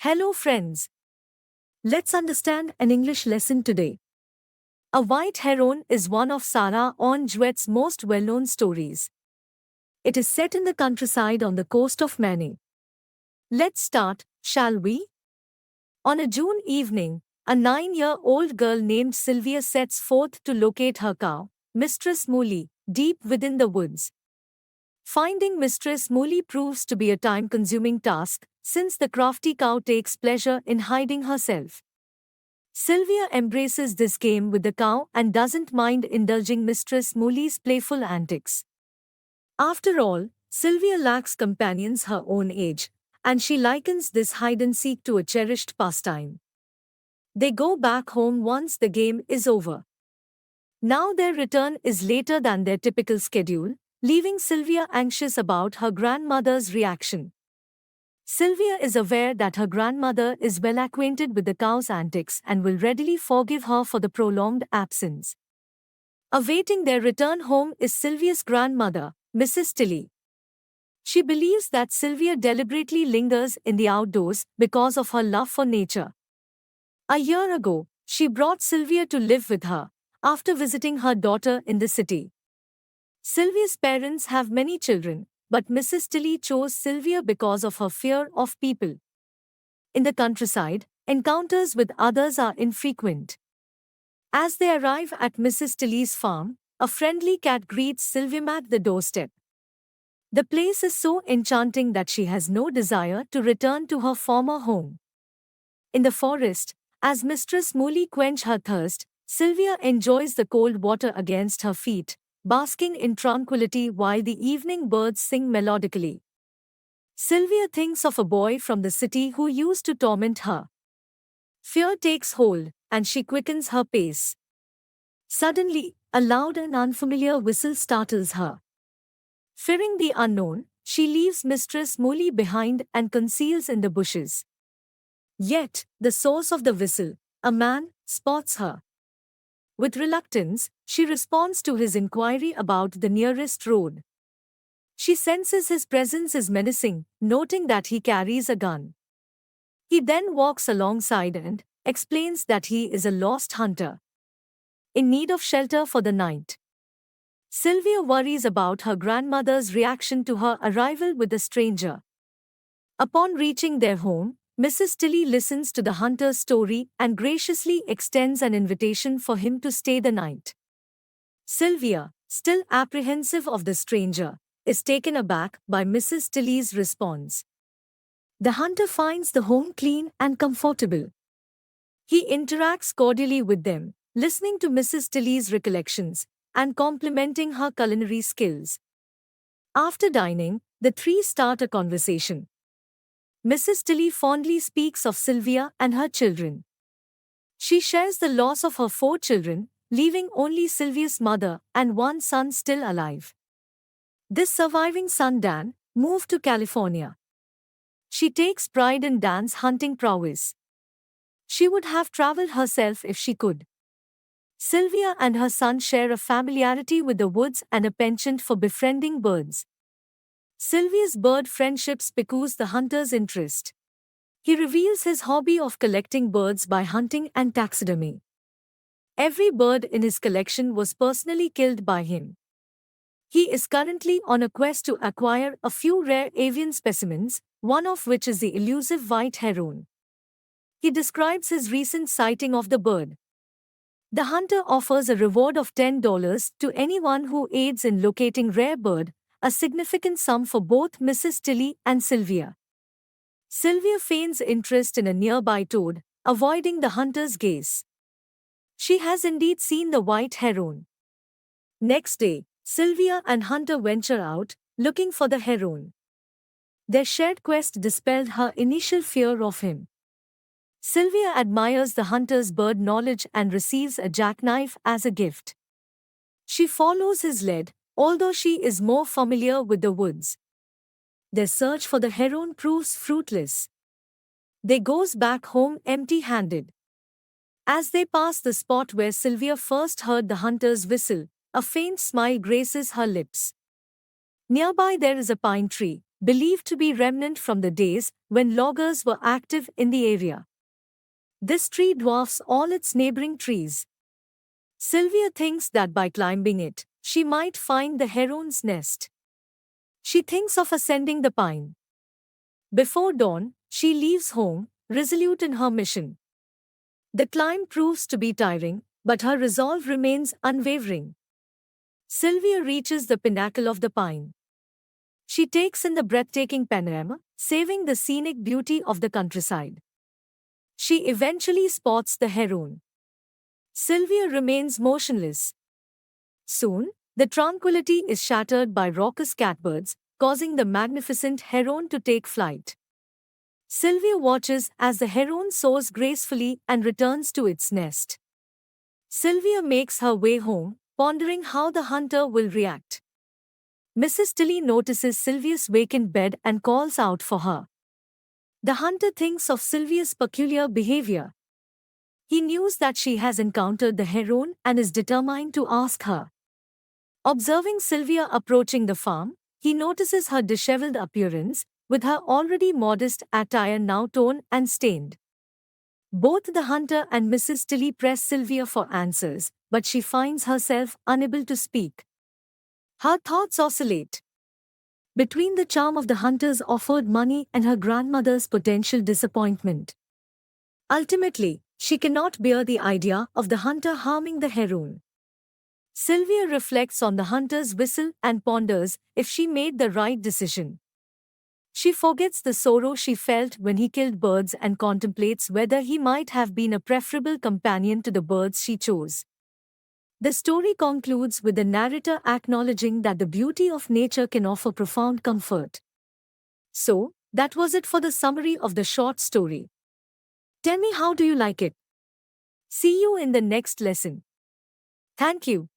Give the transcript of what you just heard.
Hello friends. Let's understand an English lesson today. A White Heron is one of Sarah Orne Jewett's most well-known stories. It is set in the countryside on the coast of Maine. Let's start, shall we? On a June evening, a 9-year-old girl named Sylvia sets forth to locate her cow, Mistress Mooley, deep within the woods. Finding Mistress Mooley proves to be a time-consuming task, since the crafty cow takes pleasure in hiding herself. Sylvia embraces this game with the cow and doesn't mind indulging Mistress Mooley's playful antics. After all, Sylvia lacks companions her own age, and she likens this hide-and-seek to a cherished pastime. They go back home once the game is over. Now their return is later than their typical schedule, leaving Sylvia anxious about her grandmother's reaction. Sylvia is aware that her grandmother is well acquainted with the cow's antics and will readily forgive her for the prolonged absence. Awaiting their return home is Sylvia's grandmother, Mrs. Tilly. She believes that Sylvia deliberately lingers in the outdoors because of her love for nature. A year ago, she brought Sylvia to live with her, after visiting her daughter in the city. Sylvia's parents have many children, but Mrs. Tilly chose Sylvia because of her fear of people. In the countryside, encounters with others are infrequent. As they arrive at Mrs. Tilly's farm, a friendly cat greets Sylvia at the doorstep. The place is so enchanting that she has no desire to return to her former home. In the forest, as Mistress Mooley quenches her thirst, Sylvia enjoys the cold water against her feet, basking in tranquility while the evening birds sing melodically. Sylvia thinks of a boy from the city who used to torment her. Fear takes hold, and she quickens her pace. Suddenly, a loud and unfamiliar whistle startles her. Fearing the unknown, she leaves Mistress Mooley behind and conceals in the bushes. Yet, the source of the whistle, a man, spots her. With reluctance, she responds to his inquiry about the nearest road. She senses his presence is menacing, noting that he carries a gun. He then walks alongside and explains that he is a lost hunter, in need of shelter for the night. Sylvia worries about her grandmother's reaction to her arrival with the stranger. Upon reaching their home, Mrs. Tilly listens to the hunter's story and graciously extends an invitation for him to stay the night. Sylvia, still apprehensive of the stranger, is taken aback by Mrs. Tilly's response. The hunter finds the home clean and comfortable. He interacts cordially with them, listening to Mrs. Tilly's recollections and complimenting her culinary skills. After dining, the three start a conversation. Mrs. Tilly fondly speaks of Sylvia and her children. She shares the loss of her 4 children, leaving only Sylvia's mother and one son still alive. This surviving son, Dan, moved to California. She takes pride in Dan's hunting prowess. She would have traveled herself if she could. Sylvia and her son share a familiarity with the woods and a penchant for befriending birds. Sylvia's bird friendships piques the hunter's interest. He reveals his hobby of collecting birds by hunting and taxidermy. Every bird in his collection was personally killed by him. He is currently on a quest to acquire a few rare avian specimens, one of which is the elusive white heron. He describes his recent sighting of the bird. The hunter offers a reward of $10 to anyone who aids in locating rare bird, a significant sum for both Mrs. Tilly and Sylvia. Sylvia feigns interest in a nearby toad, avoiding the hunter's gaze. She has indeed seen the white heron. Next day, Sylvia and Hunter venture out, looking for the heron. Their shared quest dispelled her initial fear of him. Sylvia admires the hunter's bird knowledge and receives a jackknife as a gift. She follows his lead, although she is more familiar with the woods. Their search for the heron proves fruitless. They goes back home empty-handed. As they pass the spot where Sylvia first heard the hunter's whistle, a faint smile graces her lips. Nearby there is a pine tree, believed to be remnant from the days when loggers were active in the area. This tree dwarfs all its neighboring trees. Sylvia thinks that by climbing it, she might find the heron's nest. She thinks of ascending the pine. Before dawn, she leaves home, resolute in her mission. The climb proves to be tiring, but her resolve remains unwavering. Sylvia reaches the pinnacle of the pine. She takes in the breathtaking panorama, saving the scenic beauty of the countryside. She eventually spots the heron. Sylvia remains motionless. Soon, the tranquility is shattered by raucous catbirds, causing the magnificent heron to take flight. Sylvia watches as the heron soars gracefully and returns to its nest. Sylvia makes her way home, pondering how the hunter will react. Mrs. Tilly notices Sylvia's vacant bed and calls out for her. The hunter thinks of Sylvia's peculiar behavior. He knows that she has encountered the heron and is determined to ask her. Observing Sylvia approaching the farm, he notices her disheveled appearance, with her already modest attire now torn and stained. Both the hunter and Mrs. Tilly press Sylvia for answers, but she finds herself unable to speak. Her thoughts oscillate between the charm of the hunter's offered money and her grandmother's potential disappointment. Ultimately, she cannot bear the idea of the hunter harming the heron. Sylvia reflects on the hunter's whistle and ponders if she made the right decision. She forgets the sorrow she felt when he killed birds and contemplates whether he might have been a preferable companion to the birds she chose. The story concludes with the narrator acknowledging that the beauty of nature can offer profound comfort. So, that was it for the summary of the short story. Tell me, how do you like it? See you in the next lesson. Thank you.